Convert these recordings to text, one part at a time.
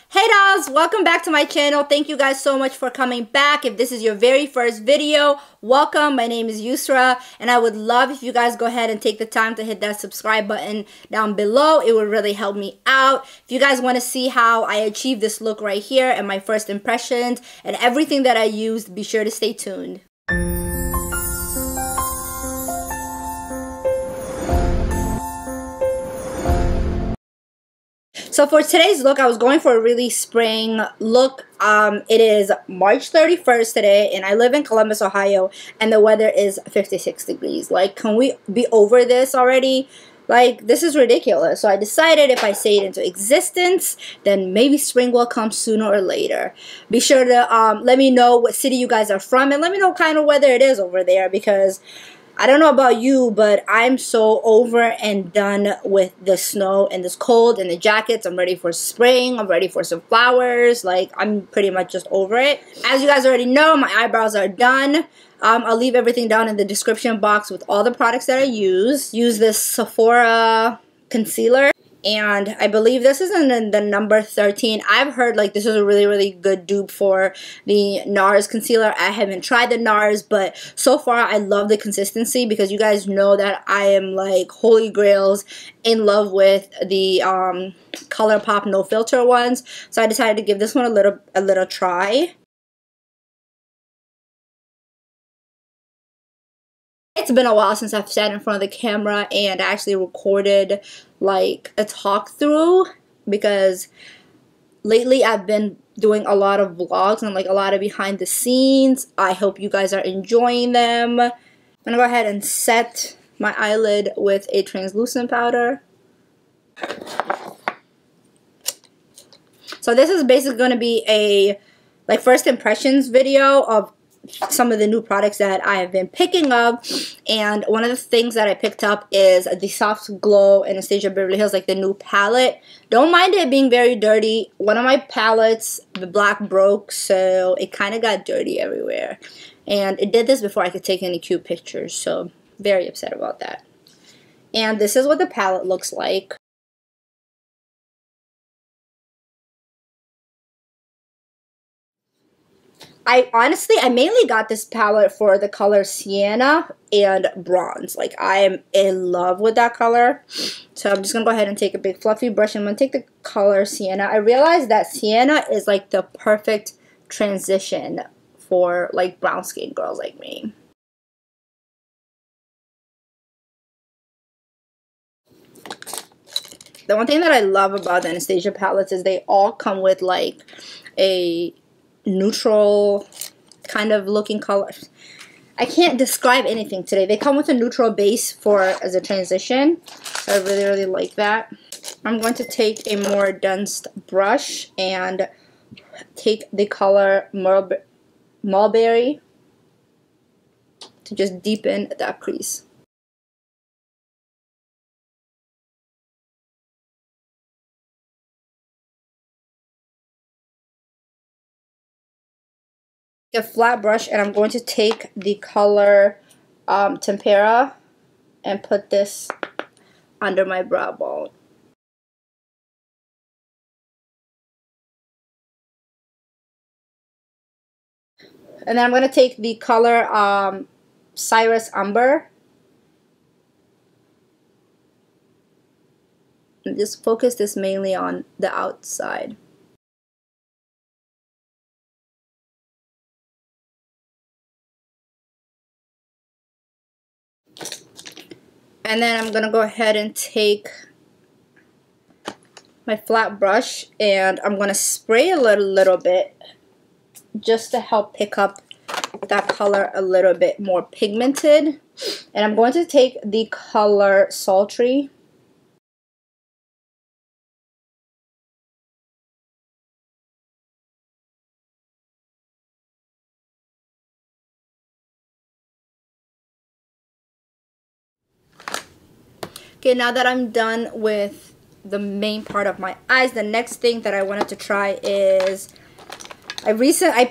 Hey dolls, welcome back to my channel. Thank you guys so much for coming back. If this is your very first video, welcome. My name is Yusra, and I would love if you guys go ahead and take the time to hit that subscribe button down below. It would really help me out. If you guys want to see how I achieved this look right here and my first impressions and everything that I used, be sure to stay tuned. So for today's look, I was going for a really spring look. It is March 31st today, and I live in Columbus, Ohio, and the weather is 56 degrees. Like, can we be over this already? Like, this is ridiculous. So I decided if I say it into existence, then maybe spring will come sooner or later. Be sure to let me know what city you guys are from, and let me know what kind of weather it is over there, because I don't know about you, but I'm so over and done with the snow and this cold and the jackets. I'm ready for spring. I'm ready for some flowers. Like, I'm pretty much just over it. As you guys already know, my eyebrows are done. I'll leave everything down in the description box with all the products that I use. Use this Sephora concealer. And I believe this is in the number 13. I've heard like this is a really good dupe for the NARS concealer. I haven't tried the NARS, but so far I love the consistency, because you guys know that I am like holy grails in love with the ColourPop no filter ones. So I decided to give this one a little try. It's been a while since I've sat in front of the camera and actually recorded like a talk through, because lately I've been doing a lot of vlogs and like a lot of behind the scenes. I hope you guys are enjoying them. I'm gonna go ahead and set my eyelid with a translucent powder. So this is basically going to be a like first impressions video of some of the new products that I have been picking up. And one of the things that I picked up is the Soft Glow Anastasia Beverly Hills, like the new palette. Don't mind it being very dirty. One of my palettes, the black, broke, so it kind of got dirty everywhere. And it did this before I could take any cute pictures, so very upset about that. And this is what the palette looks like. I mainly got this palette for the color Sienna and Bronze. Like, I am in love with that color. So I'm just going to go ahead and take a big fluffy brush. I'm going to take the color Sienna. I realized that Sienna is like the perfect transition for like brown skin girls like me. The one thing that I love about the Anastasia palettes is they all come with like a neutral kind of looking colors. I can't describe anything today. They come with a neutral base as a transition, so I really like that. I'm going to take a more dense brush and take the color Mulberry to just deepen that crease. A flat brush, and I'm going to take the color Tempera and put this under my brow bone. And then I'm going to take the color Cyrus Umber and just focus this mainly on the outside. And then I'm going to go ahead and take my flat brush and I'm going to spray a little bit just to help pick up that color a little bit more pigmented. And I'm going to take the color Sultry. Okay, now that I'm done with the main part of my eyes, the next thing that I wanted to try is I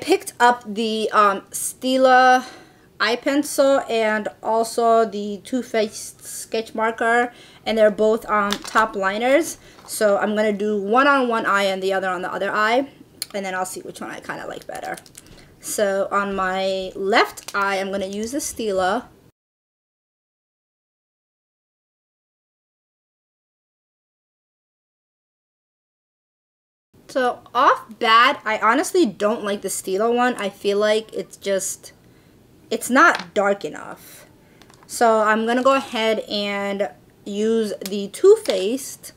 picked up the Stila eye pencil and also the Too Faced sketch marker, and they're both top liners. So I'm gonna do one on one eye and the other on the other eye, and then I'll see which one I kind of like better. So on my left eye, I'm gonna use the Stila. So off bat, I honestly don't like the Stila one. I feel like it's not dark enough. So I'm gonna go ahead and use the Too Faced.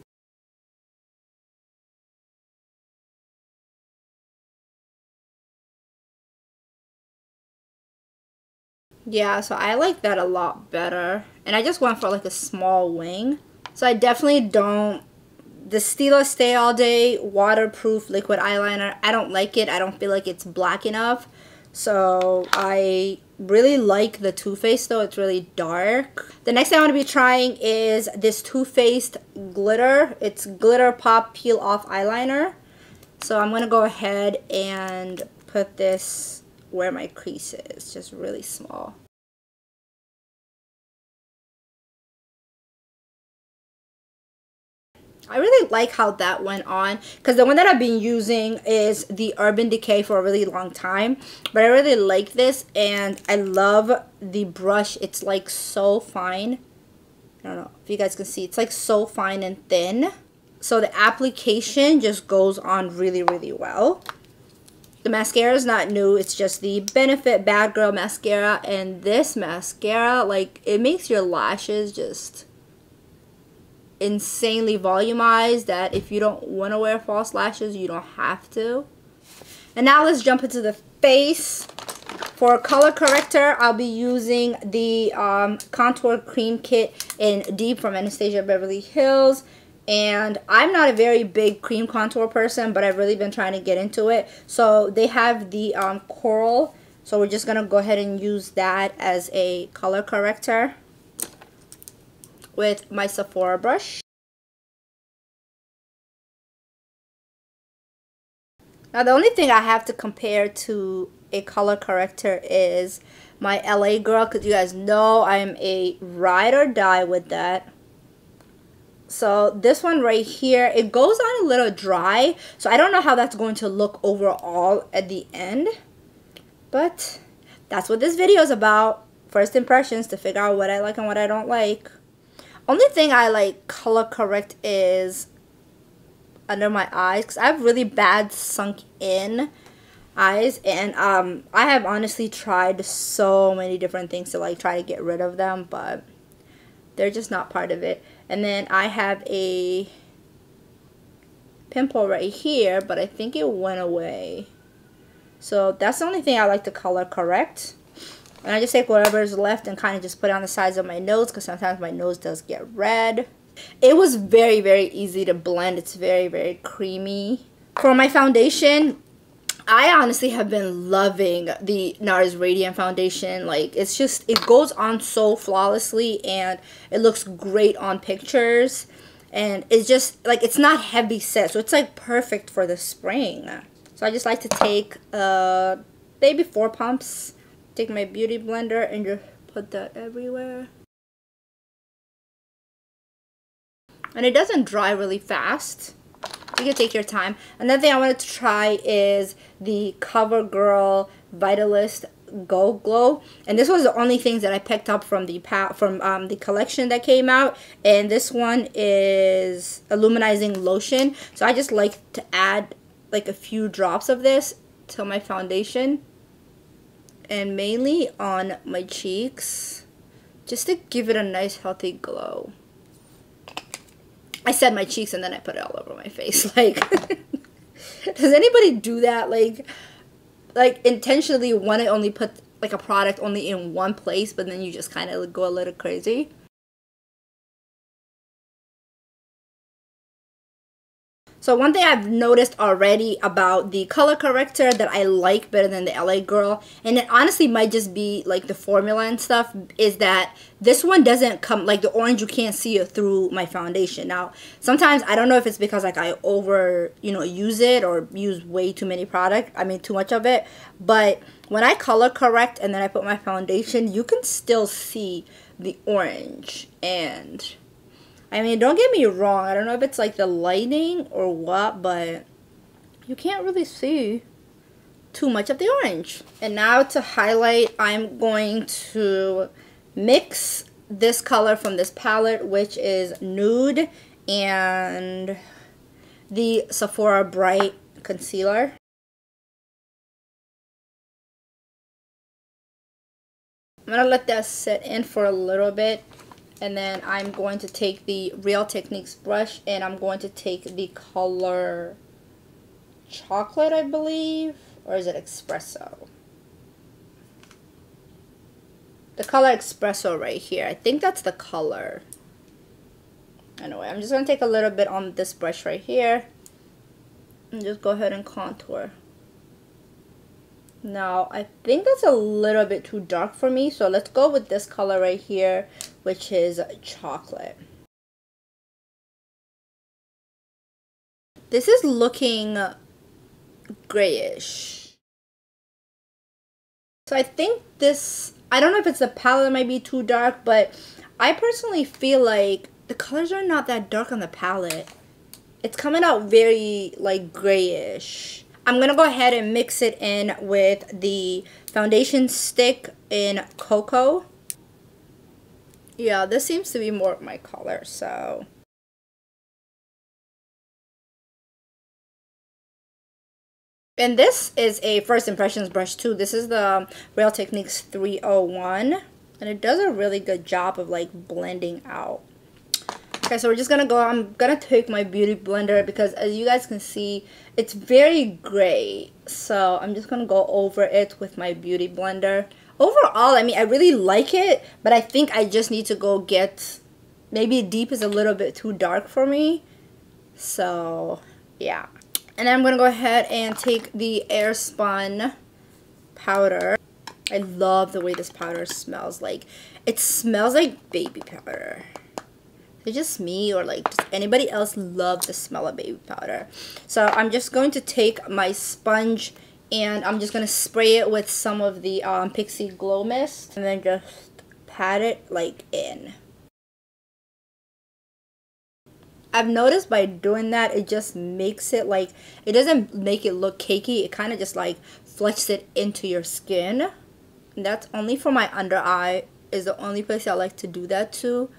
Yeah, so I like that a lot better. And I just went for like a small wing. So I definitely don't, the Stila Stay All Day waterproof liquid eyeliner, I don't like it. I don't feel like it's black enough. So I really like the Too Faced though. It's really dark. The next thing I'm going to be trying is this Too Faced glitter. It's Glitter Pop Peel Off Eyeliner. So I'm going to go ahead and put this where my crease is, just really small. I really like how that went on, because the one that I've been using is the Urban Decay for a really long time, but I really like this, and I love the brush. It's like so fine. I don't know if you guys can see, it's like so fine and thin, so the application just goes on really, really well. The mascara is not new. It's just the Benefit Bad Girl mascara, and this mascara, like, it makes your lashes just insanely volumized, that if you don't want to wear false lashes, you don't have to. And now let's jump into the face. For color corrector, I'll be using the Contour Cream Kit in Deep from Anastasia Beverly Hills. And I'm not a very big cream contour person, but I've really been trying to get into it. So they have the Coral. So we're just going to go ahead and use that as a color corrector with my Sephora brush. Now the only thing I have to compare to a color corrector is my LA Girl, because you guys know I'm a ride or die with that. So this one right here, it goes on a little dry, so I don't know how that's going to look overall at the end, but that's what this video is about. First impressions, to figure out what I like and what I don't like. Only thing I like color correct is under my eyes, because I have really bad sunk in eyes, and I have honestly tried so many different things to like try to get rid of them, but they're just not part of it. And then I have a pimple right here, but I think it went away. So that's the only thing I like to color correct. And I just take whatever's left and kind of just put it on the sides of my nose, because sometimes my nose does get red. It was very, very easy to blend. It's very, very creamy. For my foundation, I honestly have been loving the NARS Radiant Foundation. Like, it's just, it goes on so flawlessly, and it looks great on pictures. And it's just, like, it's not heavy set, so it's, like, perfect for the spring. So I just like to take maybe 4 pumps. Take my beauty blender and just put that everywhere. And it doesn't dry really fast. You can take your time. Another thing I wanted to try is the CoverGirl Vitalist Go Glow, and this was the only things that I picked up from the collection that came out. And this one is a luminizing lotion, so I just like to add like a few drops of this to my foundation, and mainly on my cheeks, just to give it a nice healthy glow. I said my cheeks and then I put it all over my face. Like, does anybody do that? Like intentionally want to only put like a product only in one place, but then you just kind of go a little crazy. So So one thing I've noticed already about the color corrector that I like better than the LA Girl, and it honestly might just be like the formula and stuff, is that this one doesn't come, like the orange, you can't see it through my foundation. Now, sometimes I don't know if it's because like I over, use it or use way too many product. I mean, too much of it. But when I color correct and then I put my foundation, you can still see the orange. And I mean, don't get me wrong, I don't know if it's like the lighting or what, but you can't really see too much of the orange. And now to highlight, I'm going to mix this color from this palette, which is Nude, and the Sephora Bright Concealer. I'm going to let that sit in for a little bit. And then I'm going to take the Real Techniques brush and I'm going to take the color Chocolate, I believe. Or is it Espresso? The color Espresso right here. I think that's the color. Anyway, I'm just going to take a little bit on this brush right here. And just go ahead and contour. Now, I think that's a little bit too dark for me, so let's go with this color right here, which is Chocolate. This is looking grayish. So I think this, I don't know if it's the palette that might be too dark, but I personally feel like the colors are not that dark on the palette. It's coming out very like grayish. I'm going to go ahead and mix it in with the foundation stick in Cocoa. Yeah, this seems to be more of my color, so. And this is a first impressions brush too. This is the Real Techniques 301. And it does a really good job of like blending out. Okay, so we're just gonna go, I'm gonna take my beauty blender because as you guys can see, it's very gray. So I'm just gonna go over it with my beauty blender. Overall, I mean, I really like it, but I think I just need to go get, maybe deep is a little bit too dark for me. So, yeah. And then I'm gonna go ahead and take the Airspun powder. I love the way this powder smells. Like, it smells like baby powder. Is it just me or like does anybody else love the smell of baby powder? So I'm just going to take my sponge and I'm just going to spray it with some of the Pixie Glow Mist and then just pat it like in. I've noticed by doing that, it just makes it like, it doesn't make it look cakey. It kind of just like fletches it into your skin. And that's only for my under eye is the only place I like to do that to.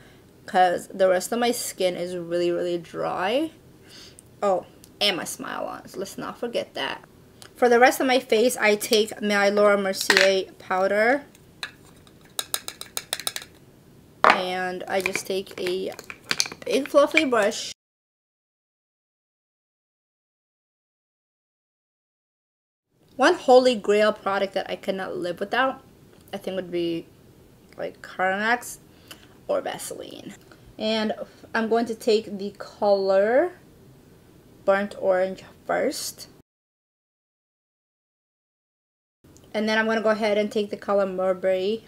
Because the rest of my skin is really, really dry. Oh, and my smile on. So let's not forget that. For the rest of my face, I take my Laura Mercier powder. And I just take a big fluffy brush. One holy grail product that I cannot live without, I think would be like Carmex or Vaseline. And I'm going to take the color Burnt Orange first. And then I'm going to go ahead and take the color Mulberry.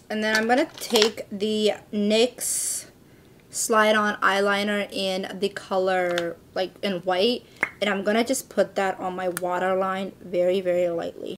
And then I'm going to take the NYX Slide On eyeliner in the color like in white. And I'm going to just put that on my waterline very, very lightly.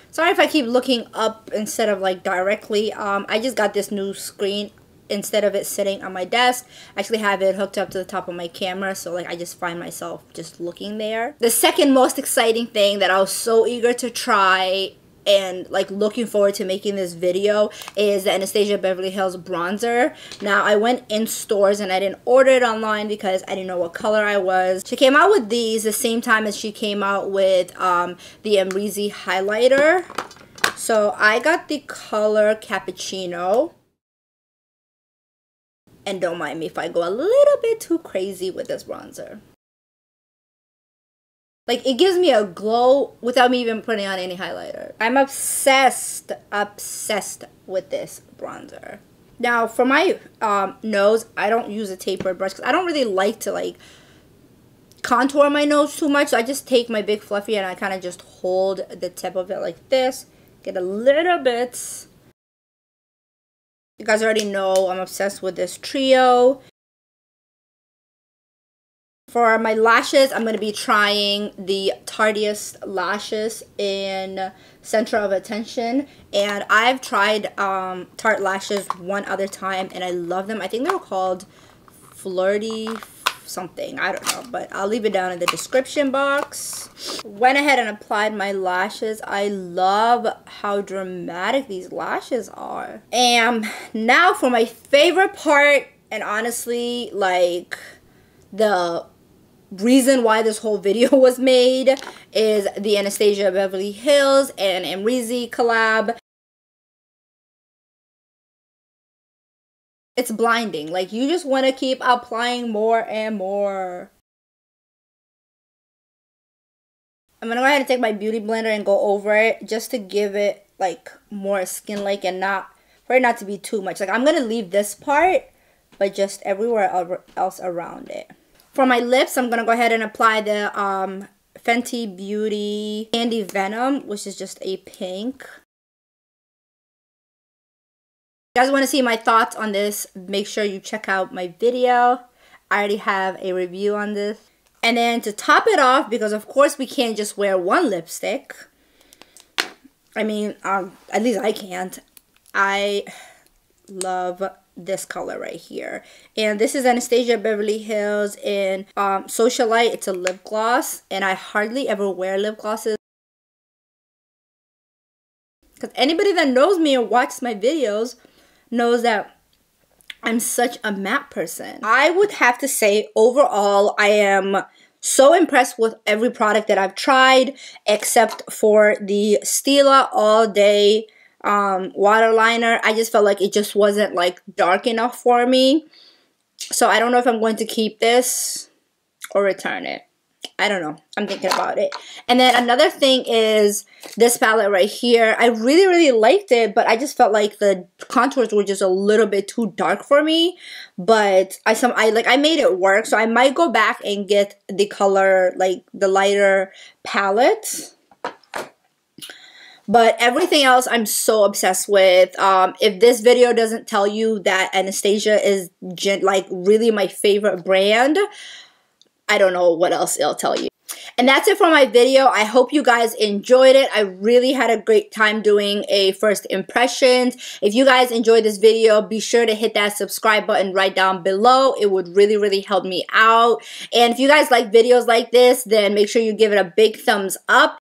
Sorry if I keep looking up instead of like directly. I just got this new screen. Instead of it sitting on my desk, I actually have it hooked up to the top of my camera, so like I just find myself just looking there. The second most exciting thing that I was so eager to try and like looking forward to making this video is the Anastasia Beverly Hills bronzer. Now I went in stores and I didn't order it online because I didn't know what color I was. She came out with these the same time as she came out with the Amrezy highlighter. So I got the color Cappuccino. And don't mind me if I go a little bit too crazy with this bronzer. Like, it gives me a glow without me even putting on any highlighter. I'm obsessed with this bronzer. Now, for my nose, I don't use a tapered brush because I don't really like to, like, contour my nose too much. So I just take my big fluffy and I kind of just hold the tip of it like this. Get a little bit. You guys already know I'm obsessed with this trio. For my lashes, I'm going to be trying the Tardiest Lashes in Center of Attention. And I've tried Tarte lashes one other time and I love them. I think they were called Flirty something. I don't know, but I'll leave it down in the description box. Went ahead and applied my lashes. I love how dramatic these lashes are. And now for my favorite part, and honestly, like, the reason why this whole video was made is the Anastasia Beverly Hills and Amrezy collab. It's blinding. Like, you just want to keep applying more and more. I'm going to go ahead and take my beauty blender and go over it just to give it, like, more skin-like and not, for it not to be too much. Like, I'm going to leave this part, but just everywhere else around it. For my lips, I'm going to go ahead and apply the Fenty Beauty Candy Venom, which is just a pink. If you guys want to see my thoughts on this, make sure you check out my video. I already have a review on this. And then to top it off, because of course we can't just wear one lipstick. I mean, at least I can't. I love this color right here, and this is Anastasia Beverly Hills in Socialite. It's a lip gloss, and I hardly ever wear lip glosses because anybody that knows me or watches my videos knows that I'm such a matte person. I would have to say overall I am so impressed with every product that I've tried except for the Stila All Day waterliner. I just felt like it just wasn't like dark enough for me, so I don't know if I'm going to keep this or return it. I don't know. I'm thinking about it. And then another thing is this palette right here. I really liked it, but I just felt like the contours were just a little bit too dark for me. But I made it work, so I might go back and get the color, like the lighter palette. But everything else I'm so obsessed with. If this video doesn't tell you that Anastasia is like really my favorite brand, I don't know what else it'll tell you. And that's it for my video. I hope you guys enjoyed it. I really had a great time doing a first impressions. If you guys enjoyed this video, be sure to hit that subscribe button right down below. It would really help me out. And if you guys like videos like this, then make sure you give it a big thumbs up.